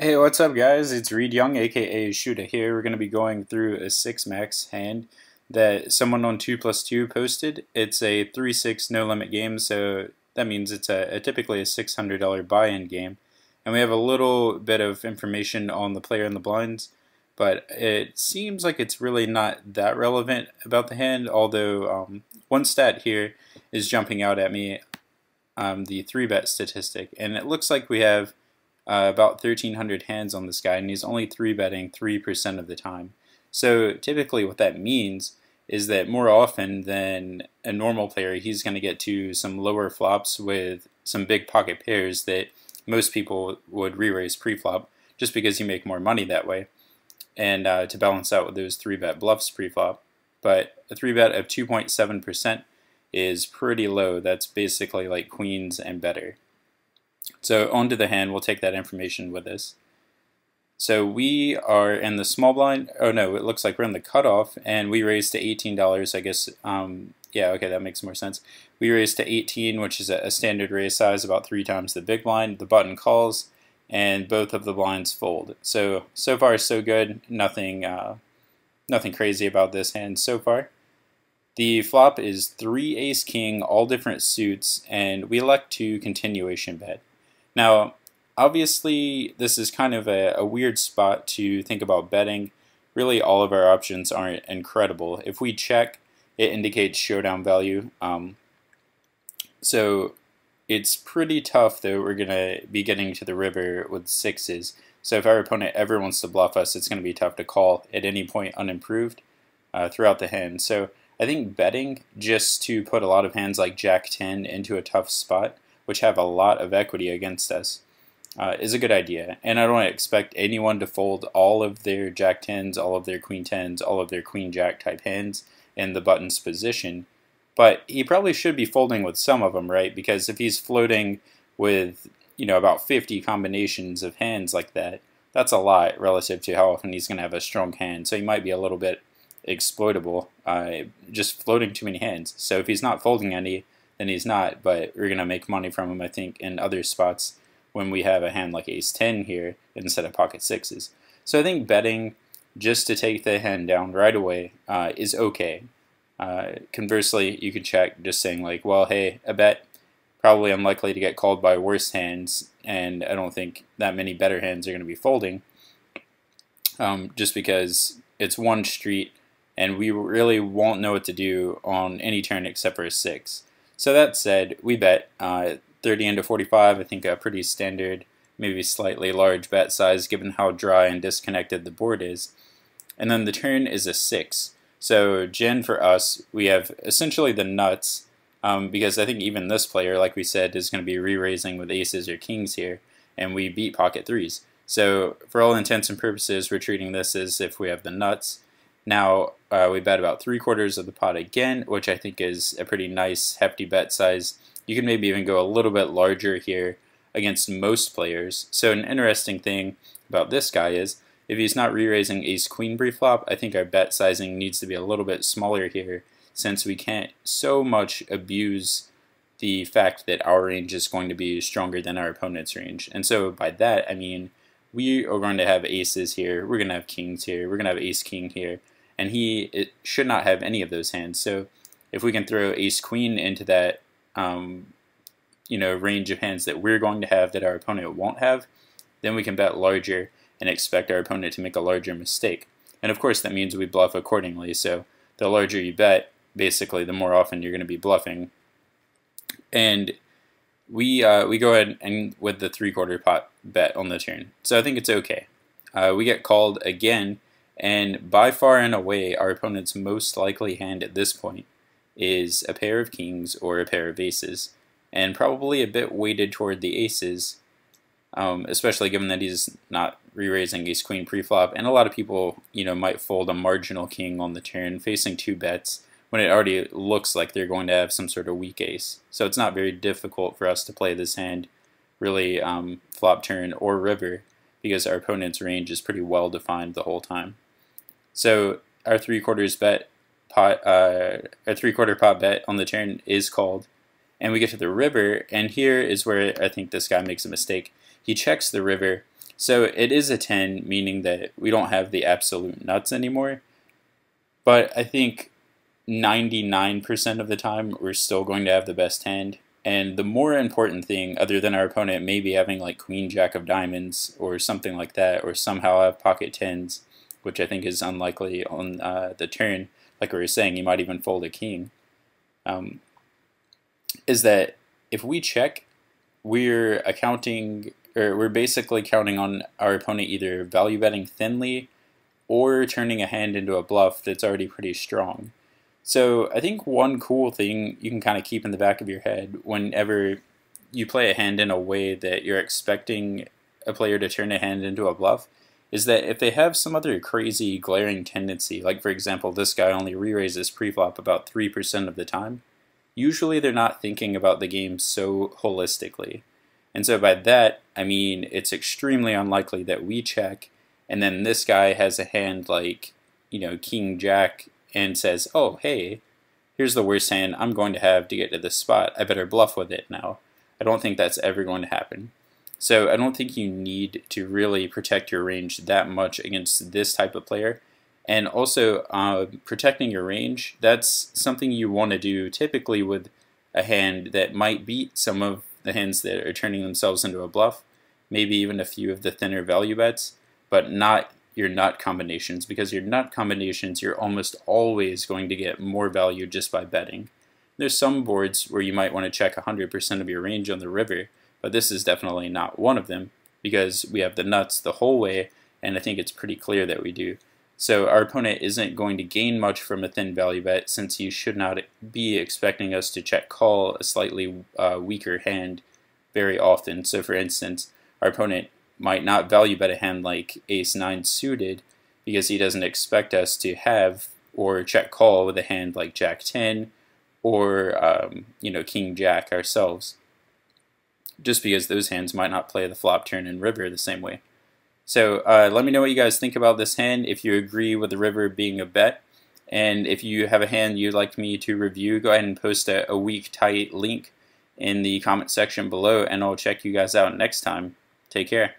Hey, what's up, guys? It's Reed Young, aka Shoota here. We're going to be going through a 6 max hand that someone on 2+2 posted. It's a 3-6 no limit game, so that means it's typically a $600 buy-in game. And we have a little bit of information on the player and the blinds, but it seems like it's really not that relevant about the hand, although one stat here is jumping out at me, the 3-bet statistic, and it looks like we have about 1,300 hands on this guy, and he's only 3-betting 3% of the time. So typically what that means is that more often than a normal player, he's going to get to some lower flops with some big pocket pairs that most people would re-raise pre-flop, just because you make more money that way, and to balance out with those 3-bet bluffs pre-flop. But a 3-bet of 2.7% is pretty low. That's basically like queens and better. So onto the hand, we'll take that information with us. So we are in the small blind. Oh no, it looks like we're in the cutoff, and we raised to $18. I guess, yeah, okay, that makes more sense. We raised to 18, which is a standard raise size, about 3 times the big blind. The button calls, and both of the blinds fold. So far so good. Nothing crazy about this hand so far. The flop is 3 ace king, all different suits, and we elect to continuation bet. Now, obviously, this is kind of a weird spot to think about betting. Really, all of our options aren't incredible. If we check, it indicates showdown value. So it's pretty tough, though. We're going to be getting to the river with 6s. So if our opponent ever wants to bluff us, it's going to be tough to call at any point unimproved throughout the hand. So I think betting, just to put a lot of hands like Jack 10 into a tough spot, which have a lot of equity against us, is a good idea. And I don't expect anyone to fold all of their Jack 10s, all of their Queen 10s, all of their Queen Jack type hands in the button's position. But he probably should be folding with some of them, right? Because if he's floating with, about 50 combinations of hands like that, that's a lot relative to how often he's going to have a strong hand. So he might be a little bit exploitable, just floating too many hands. So if he's not folding any, then he's not, but we're going to make money from him, I think, in other spots when we have a hand like ace 10 here instead of pocket 6s. So I think betting just to take the hand down right away is okay. Conversely, you could check just saying like, well, hey, a bet, probably unlikely to get called by worse hands, and I don't think that many better hands are going to be folding, just because it's one street, and we really won't know what to do on any turn except for a 6. So that said, we bet 30 into 45, I think a pretty standard, maybe slightly large bet size given how dry and disconnected the board is. And then the turn is a 6. So Gen for us, we have essentially the nuts, because I think even this player, like we said, is going to be re-raising with aces or kings here, and we beat pocket 3s. So for all intents and purposes, we're treating this as if we have the nuts. Now, we bet about 3/4 of the pot again, which I think is a pretty nice, hefty bet size. You can maybe even go a little bit larger here against most players. So an interesting thing about this guy is, if he's not re-raising ace-queen pre-flop, I think our bet sizing needs to be a little bit smaller here, since we can't so much abuse the fact that our range is going to be stronger than our opponent's range. And so by that, I mean, we are going to have aces here, we're going to have kings here, we're going to have ace-king here, and it should not have any of those hands. So if we can throw ace-queen into that range of hands that we're going to have that our opponent won't have, then we can bet larger and expect our opponent to make a larger mistake. And of course that means we bluff accordingly, so the larger you bet, basically the more often you're going to be bluffing. And we go ahead and with the 3/4 pot bet on the turn. So I think it's okay. We get called again, and by far and away our opponent's most likely hand at this point is a pair of kings or a pair of aces, and probably a bit weighted toward the aces, especially given that he's not re-raising ace-queen pre-flop, and a lot of people might fold a marginal king on the turn facing 2 bets when it already looks like they're going to have some sort of weak ace. So it's not very difficult for us to play this hand really flop, turn, or river, because our opponent's range is pretty well defined the whole time. So our 3/4 bet pot, our 3/4 pot bet on the turn is called, and we get to the river, and here is where I think this guy makes a mistake. He checks the river, So it is a 10, meaning that we don't have the absolute nuts anymore. But I think 99% of the time, we're still going to have the best hand. And the more important thing, other than our opponent maybe having like Queen Jack of Diamonds or something like that, or somehow have pocket tens, which I think is unlikely on the turn, like we were saying, you might even fold a king, um, is that if we check, we're accounting, or we're basically counting on our opponent either value betting thinly or turning a hand into a bluff that's already pretty strong. So I think one cool thing you can kind of keep in the back of your head whenever you play a hand in a way that you're expecting a player to turn a hand into a bluff is that if they have some other crazy glaring tendency, like for example this guy only re-raises preflop about 3% of the time, usually they're not thinking about the game so holistically. And so by that, I mean it's extremely unlikely that we check and then this guy has a hand like, King Jack and says, oh, hey, here's the worst hand I'm going to have to get to this spot. I better bluff with it now. I don't think that's ever going to happen. So I don't think you need to really protect your range that much against this type of player. And also, protecting your range, that's something you want to do typically with a hand that might beat some of the hands that are turning themselves into a bluff, maybe even a few of the thinner value bets, but not your nut combinations, because your nut combinations, you're almost always going to get more value just by betting. There's some boards where you might want to check 100% of your range on the river, but this is definitely not one of them, because we have the nuts the whole way, and I think it's pretty clear that we do. So our opponent isn't going to gain much from a thin value bet, since you should not be expecting us to check call a slightly weaker hand very often. So for instance, our opponent might not value bet a hand like ace-9 suited because he doesn't expect us to have or check call with a hand like jack-10 or King Jack ourselves, just because those hands might not play the flop, turn, and river the same way. So let me know what you guys think about this hand, if you agree with the river being a bet, and if you have a hand you'd like me to review, go ahead and post a weak tight link in the comment section below, and I'll check you guys out next time. Take care.